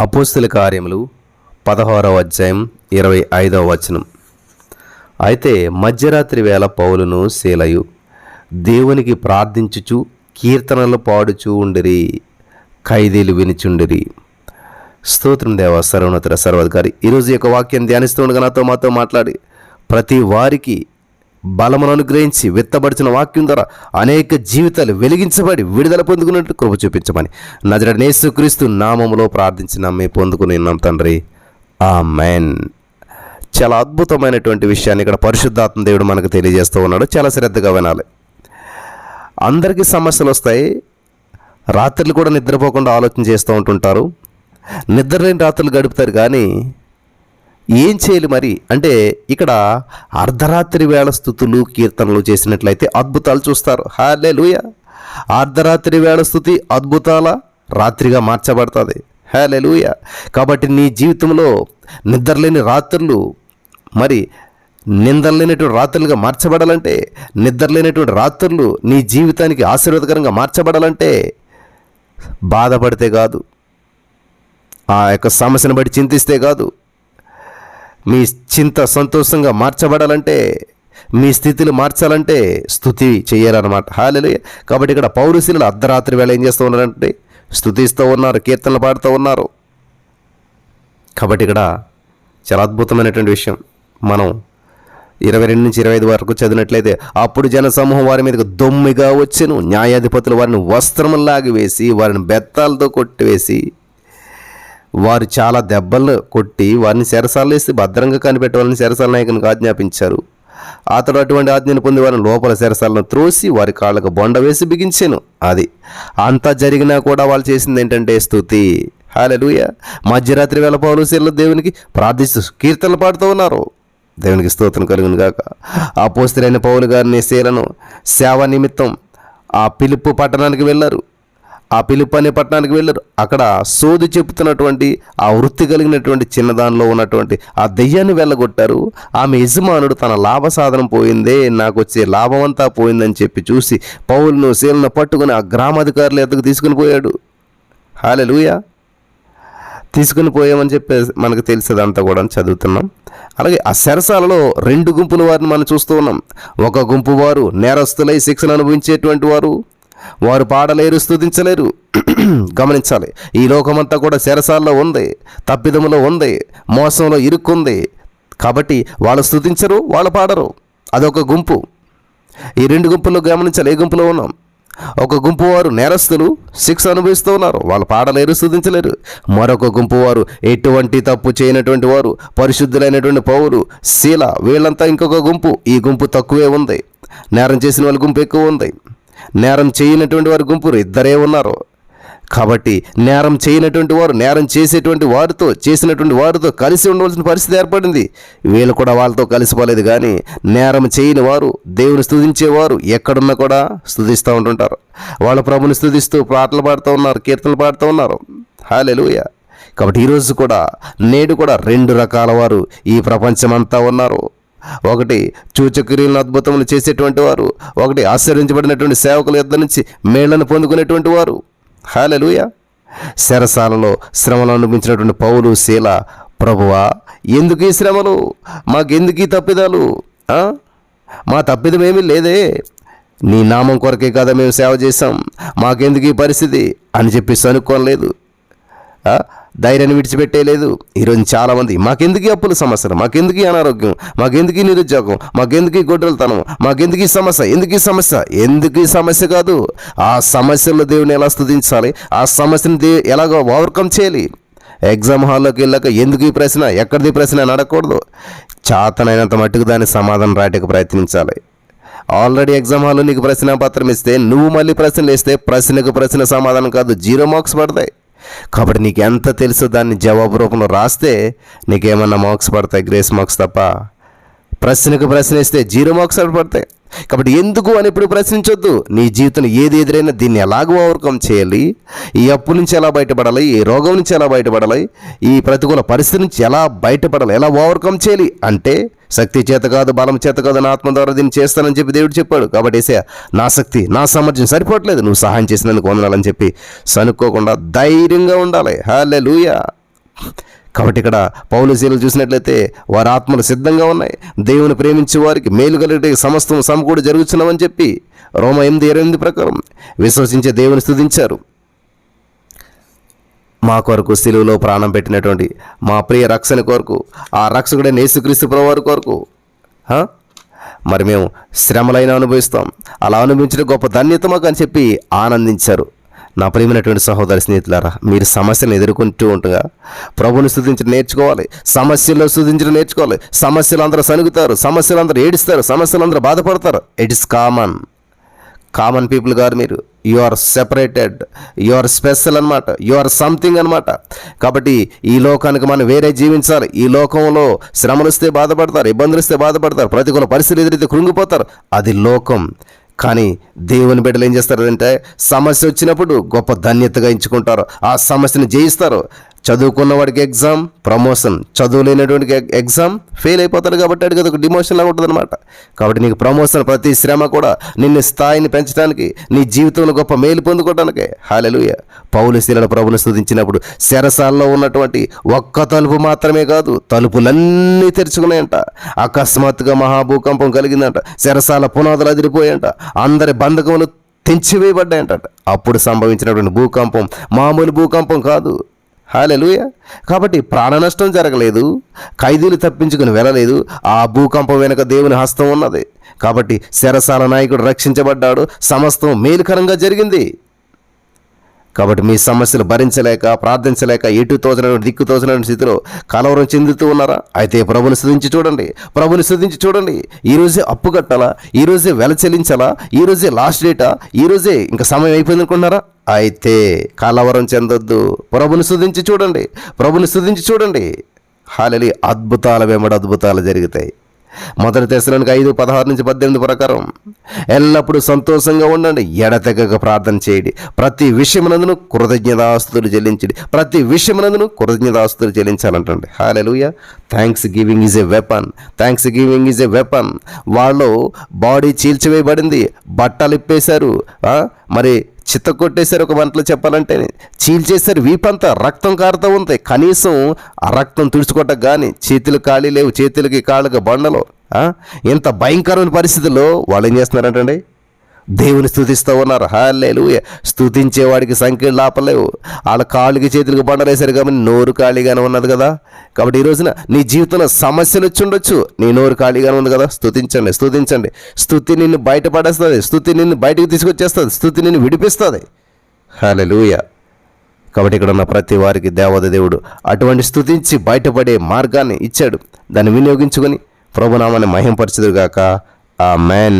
అపోస్తుల కార్యములు 16వ అధ్యాయం 25వ వచనం. అయితే మధ్యరాత్రి వేళ పౌలును శీలయు దేవునికి ప్రార్థించుచు కీర్తనలు పాడుచూ ఉండిరి, ఖైదీలు వినిచుండిరి. స్తోత్రం దేవా, సర్వోన్నత సర్వాధికారి. ఈరోజు యొక్క వాక్యం ధ్యానిస్తుండగా మాతో మాట్లాడి ప్రతి వారికి బలమును అనుగ్రహించి విత్తబడిచిన వాక్యం ద్వారా అనేక జీవితాలు వెలిగించబడి విడుదల పొందుకున్నట్టు కృప చూపించమని నజరేయుడైన యేసుక్రీస్తు నామములో ప్రార్థించి నమ్మి పొందుకుని ఉన్నాం తండ్రి, ఆమేన్. చాలా అద్భుతమైనటువంటి విషయాన్ని ఇక్కడ పరిశుద్ధాత్మ దేవుడు మనకు తెలియజేస్తూ ఉన్నాడు. చాలా శ్రద్ధగా వినాలి. అందరికీ సమస్యలు వస్తాయి. రాత్రులు కూడా నిద్రపోకుండా ఆలోచన చేస్తూ ఉంటుంటారు. నిద్రలేని రాత్రులు గడుపుతారు. కానీ ఏం చేయాలి మరి అంటే ఇక్కడ అర్ధరాత్రి వేళ స్తుతులు కీర్తనలు చేసినట్లయితే అద్భుతాలు చూస్తారు. హల్లెలూయా. అర్ధరాత్రి వేళ స్తుతి అద్భుతాల రాత్రిగా మార్చబడుతుంది. హల్లెలూయా. కాబట్టి నీ జీవితంలో నిద్రలేని రాత్రులు మరి నిందలేనటువంటి రాత్రులుగా మార్చబడాలంటే, నిద్రలేనటువంటి రాత్రులు నీ జీవితానికి ఆశీర్వాదకరంగా మార్చబడాలంటే బాధపడితే కాదు, ఆ యొక్క సమస్యను బట్టి చింతిస్తే కాదు, మీ చింత సంతోషంగా మార్చబడాలంటే, మీ స్థితిని మార్చాలంటే స్తుతి చేయాలన్నమాట. హల్లెలూయా. కాబట్టి ఇక్కడ పౌరుషులు అర్ధరాత్రి వేళ ఏం చేస్తూ ఉన్నారంటే స్తుతిస్తూ ఉన్నారు, కీర్తనలు పాడుతూ ఉన్నారు. కాబట్టి ఇక్కడ చాలా అద్భుతమైనటువంటి విషయం. మనం 22 నుంచి 25 వరకు చదివినట్లయితే, అప్పుడు జనసమూహం వారి మీదకి దొమ్మిగా వచ్చెను, న్యాయాధిపతులు వారిని వస్త్రములు లాగివేసి వారిని బెత్తాలతో కొట్టివేసి వారు చాలా దెబ్బలు కొట్టి వారిని చెరసాలలో వేసి భద్రంగా కనిపెట్టవాలని చెరసాల నాయకునికి ఆజ్ఞాపించారు. అతడు అటువంటి ఆజ్ఞను పొంది వారిని లోపల చెరసాలను త్రోసి వారి కాళ్ళకు బొండ వేసి బిగించాను. అది అంతా జరిగినా కూడా వాళ్ళు చేసింది ఏంటంటే స్తుతి. హల్లెలూయా. మధ్యరాత్రి వేళ పౌలుశీలు దేవునికి ప్రార్థిస్తూ కీర్తనలు పాడుతూ ఉన్నారు. దేవునికి స్తోత్రం కలుగును గాక. అపోస్తలుడైన పౌలు గారిని శీలను సేవ నిమిత్తం ఆ ఫిలిప్పు పట్టణానికి వెళ్ళారు. ఆ ఫిలిప్పు అనే పట్టణానికి వెళ్ళారు. అక్కడ సోది చెబుతున్నటువంటి ఆ వృత్తి కలిగినటువంటి చిన్నదానిలో ఉన్నటువంటి ఆ దెయ్యాన్ని వెళ్ళగొట్టారు. ఆమె యజమానుడు తన లాభ సాధనం పోయిందే, నాకు వచ్చే లాభం అంతా పోయిందని చెప్పి చూసి పౌలును శీలను పట్టుకుని ఆ గ్రామాధికారుల ఎద్దకు తీసుకుని పోయాడు. హల్లెలూయా. తీసుకుని పోయామని చెప్పి మనకు తెలిసేదంతా కూడా చదువుతున్నాం. అలాగే ఆ చెరసాలలో 2 గుంపుల వారిని మనం చూస్తూ ఉన్నాం. ఒక గుంపు వారు నేరస్తులై శిక్షను అనుభవించేటువంటి వారు, వారు పాడలేరు, స్తుతించలేరు. గమనించాలి, ఈ లోకమంతా కూడా చెరసాల్లో ఉంది, తప్పిదములో ఉంది, మోసంలో ఇరుక్కుంది. కాబట్టి వాళ్ళు స్తుతించరు, వాళ్ళు పాడరు. అదొక గుంపు. ఈ 2 గుంపుల్లో గమనించాలి ఏ గుంపులో ఉన్నాం. ఒక గుంపు వారు నేరస్తులు, శిక్ష అనుభవిస్తూ ఉన్నారు, వాళ్ళు పాడలేరు, స్తుతించలేరు. మరొక గుంపు వారు ఎటువంటి తప్పు చేయనటువంటి వారు, పరిశుద్ధులైనటువంటి పౌలు, శీల, వీళ్ళంతా ఇంకొక గుంపు. ఈ గుంపు తక్కువే ఉంది. నేరం చేసిన వాళ్ళ గుంపు ఎక్కువ ఉంది. నేరం చేయనటువంటి వారి గుంపు 2 ఉన్నారు. కాబట్టి నేరం చేయనటువంటి వారు నేరం చేసేటువంటి వారితో, చేసినటువంటి వారితో కలిసి ఉండవలసిన పరిస్థితి ఏర్పడింది. వీళ్ళు కూడా వాళ్ళతో కలిసిపోలేదు. కానీ నేరం చేయని వారు, దేవుని స్తుతించేవారు ఎక్కడున్నా కూడా స్తుతిస్తూ ఉంటుంటారు. వాళ్ళ ప్రభుని స్తుతిస్తూ పాటలు పాడుతూ ఉన్నారు, కీర్తనలు పాడుతూ ఉన్నారు. హల్లెలూయా. కాబట్టి ఈరోజు కూడా, నేడు కూడా 2 రకాల వారు ఈ ప్రపంచమంతా ఉన్నారు. ఒకటి సూచక్రియలను అద్భుతములు చేసేటువంటి వారు, ఒకటి ఆశ్చర్యించబడినటువంటి సేవకుల యొద్ద నుంచి మేళ్లను పొందుకునేటువంటి వారు. హల్లెలూయా. చెరసాలలో శ్రమలు అనుభవించినటువంటి పౌలు, శీల, ప్రభువా ఎందుకు ఈ శ్రమలు, మాకెందుకు ఈ తప్పిదాలు, మా తప్పిదం ఏమీ లేదే, నీ నామం కొరకే కదా మేము సేవ చేశాం, మాకెందుకు ఈ పరిస్థితి అని చెప్పి సనుక్కోలేదు, ధైర్యాన్ని విడిచిపెట్టేయలేదు. ఈరోజు చాలామంది మాకెందుకు అప్పుల సమస్యలు, మాకెందుకు అనారోగ్యం, మాకెందుకు నిరుద్యోగం, మాకెందుకు గొడ్రలతనం, మాకెందుకు ఈ సమస్య, ఎందుకు ఈ సమస్య కాదు, ఆ సమస్యల్లో దేవుని ఎలా స్తుతించాలి, ఆ సమస్యను ఎలాగో ఓవర్కమ్ చేయాలి. ఎగ్జామ్ హాల్లోకి వెళ్ళాక ఎందుకు ఈ ప్రశ్న, ఎక్కడిది ప్రశ్న అని అడగకూడదు. చాతనైనంత మట్టుకు దాని సమాధానం రాయటకు ప్రయత్నించాలి. ఆల్రెడీ ఎగ్జామ్ హాల్లో నీకు ప్రశ్న పత్రం ఇస్తే నువ్వు మళ్ళీ ప్రశ్నలు వేస్తే ప్రశ్నకు ప్రశ్న సమాధానం కాదు, 0 మార్క్స్ పడతాయి. కాబట్టి నీకు ఎంత తెలుసో దాన్ని జవాబు రూపంలో రాస్తే నీకేమన్నా మార్క్స్ పడతాయి, గ్రేస్ మార్క్స్ తప్ప. ప్రశ్నకు ప్రశ్న ఇస్తే 0 మార్క్స్ పడతాయి. కాబట్టి ఎందుకు అని ఇప్పుడు ప్రశ్నించొద్దు. నీ జీవితంలో ఏది ఎదురైనా దీన్ని ఎలాగో ఓవర్కమ్ చేయాలి, ఈ అప్పు నుంచి ఎలా బయటపడాలి, ఈ రోగం నుంచి ఎలా బయటపడాలి, ఈ ప్రతికూల పరిస్థితి నుంచి ఎలా బయటపడాలి, ఎలా ఓవర్కమ్ చేయాలి అంటే శక్తి చేత కాదు, బలం చేత కాదు, నా ఆత్మ ద్వారా దీన్ని చేస్తానని చెప్పి దేవుడు చెప్పాడు. కాబట్టి ఏసయ్యా, నా శక్తి, నా సామర్థ్యం సరిపోవట్లేదు, నువ్వు సహాయం చేసినందుకు వందనాలని చెప్పి సనుక్కోకుండా ధైర్యంగా ఉండాలి. హల్లెలూయా. కాబట్టి ఇక్కడ పౌలు శీలలు చూసినట్లయితే వారి ఆత్మలు సిద్ధంగా ఉన్నాయి, దేవుని ప్రేమించే వారికి మేలు కలిగే సమస్తం సమకూడి జరుగుతున్నామని చెప్పి రోమా 8:28 ప్రకారం విశ్వసించే దేవుని స్తుతించారు. మా కొరకు శిలువలో ప్రాణం పెట్టినటువంటి మా ప్రియ రక్షణ కొరకు, ఆ రక్షకుడైన యేసుక్రీస్తు ప్రభువారి కొరకు మరి మేము శ్రమలైనా అనుభవిస్తాం, అలా అనుభవించడం గొప్ప ధన్యత మాకు అని చెప్పి ఆనందించారు. నా ప్రియమైనటువంటి సహోదరి స్నేహితులారా, మీరు సమస్యలను ఎదుర్కొంటూ ఉండగా ప్రభుని స్తుతించడం నేర్చుకోవాలి, సమస్యల్లో స్తుతించడం నేర్చుకోవాలి. సమస్యలు అందరూ సనుగుతారు, సమస్యలు అందరూ ఏడుస్తారు, సమస్యలు అందరూ బాధపడతారు. ఇట్ ఇస్ కామన్ పీపుల్ గారు మీరు. You are separated, you are special అనమాట, యు ఆర్ సంథింగ్ అనమాట. కాబట్టి ఈ లోకానికి మనం వేరే జీవించాలి. ఈ లోకంలో శ్రమలు వస్తే బాధపడతారు, ఇబ్బందులు వస్తే బాధపడతారు, ప్రతికూల పరిస్థితులు ఎదురైతే కృంగిపోతారు. అది లోకం. కానీ దేవుని బిడ్డలు ఏం చేస్తారంటే సమస్య వచ్చినప్పుడు గొప్ప ధన్యతగా ఎంచుకుంటారు, ఆ సమస్యను జయిస్తారు. చదువుకున్న వాడికి ఎగ్జామ్ ప్రమోషన్, చదువు లేనటువంటి ఎగ్జామ్ ఫెయిల్ అయిపోతాడు. కాబట్టి అడిగి ఒక డిమోషన్ లాగా ఉంటుంది అనమాట. కాబట్టి నీకు ప్రమోషన్, ప్రతి శ్రమ కూడా నిన్ను స్థాయిని పెంచడానికి, నీ జీవితంలో గొప్ప మేలు పొందుకోవడానికే. హల్లెలూయా. పౌలు శీలల ప్రభుని స్తుతించినప్పుడు చెరసాలలో ఉన్నటువంటి ఒక్క తలుపు మాత్రమే కాదు, తలుపులన్నీ తెరుచుకున్నాయంట. అకస్మాత్తుగా మహాభూకంపం కలిగిందంట, చెరసాల పునాదులు అదిరిపోయాయంట, అందరి బంధకములు తెంచివేయబడ్డాయంట. అప్పుడు సంభవించినటువంటి భూకంపం మామూలు భూకంపం కాదు. హల్లెలూయా. కాబట్టి ప్రాణ నష్టం జరగలేదు, ఖైదీలు తప్పించుకుని వెళ్ళలేదు. ఆ భూకంపం వెనుక దేవుని హస్తం ఉన్నది. కాబట్టి చెరసాల నాయకుడు రక్షించబడ్డాడు, సమస్తం మేలుకరంగా జరిగింది. కాబట్టి మీ సమస్యలు భరించలేక, ప్రార్థించలేక, ఎటు తోచనటువంటి దిక్కు తోచనటువంటి స్థితిలో కలవరం చెందుతూ ఉన్నారా? అయితే ప్రభుని స్తుతించి చూడండి, ప్రభుని స్తుతించి చూడండి. ఈరోజే అప్పు కట్టాలా, ఈరోజే వెల చెల్లించాలా, ఈరోజే లాస్ట్ డేటా, ఈరోజే ఇంకా సమయం అయిపోయింది అనుకుంటున్నారా? అయితే కలవరం చెందొద్దు, ప్రభుని స్తుతించి చూడండి, ప్రభుని స్తుతించి చూడండి. హల్లెలూయా. అద్భుతాల వెంబడి అద్భుతాలు జరుగుతాయి. 1 తెస్సలోనికై 5:16-18 ప్రకారం ఎల్లప్పుడూ సంతోషంగా ఉండండి, ఎడతెగక ప్రార్థన చేయండి, ప్రతి విషయమునందును కృతజ్ఞతాస్తుతులు చెల్లించండి. ప్రతి విషయమునందును కృతజ్ఞతాస్తుతులు చెల్లించాలంటండి. Hallelujah. Thanksgiving is a weapon, thanksgiving is a weapon. వాళ్ళు బాడీ చీల్చివేయబడింది, బట్టలు ఇప్పేశారు, మరి చిత్త కొట్టేశారు. ఒక వంటలో చెప్పాలంటే చీల్చేశారు, వీపంతా రక్తం కారుతూ ఉంది. కనీసం ఆ రక్తం తుడుచుకోవటం కానీ చేతులు ఖాళీ లేవు, చేతులకి కాళ్ళకి బండలు. ఎంత భయంకరమైన పరిస్థితుల్లో వాళ్ళు ఏం చేస్తున్నారంటండి, దేవుని స్తుతిస్తూ ఉన్నారు. హల్లెలూయా. స్తుతించేవాడికి సంఖ్యలు ఆపలేవు. వాళ్ళ కాళ్ళకి చేతులకు బండలేశారు కాబట్టి నోరు ఖాళీగానే ఉన్నది కదా. కాబట్టి ఈ రోజున నీ జీవితంలో సమస్యలు వచ్చి ఉండొచ్చు, నీ నోరు ఖాళీగానే ఉంది కదా. స్తుతించండి, స్తుతించండి. స్తుతి నిన్ను బయటపడేస్తుంది, స్తుతి నిన్ను బయటకు తీసుకొచ్చేస్తుంది, స్తుతి నిన్ను విడిపిస్తుంది. హల్లెలూయా. కాబట్టి ఇక్కడ ఉన్న ప్రతి వారికి దేవాది దేవుడు అటువంటి స్తుతించి బయటపడే మార్గాన్ని ఇచ్చాడు. దాన్ని వినియోగించుకొని ప్రభునామాన్ని మహింపరచుదురుగాక. ఆమేన్.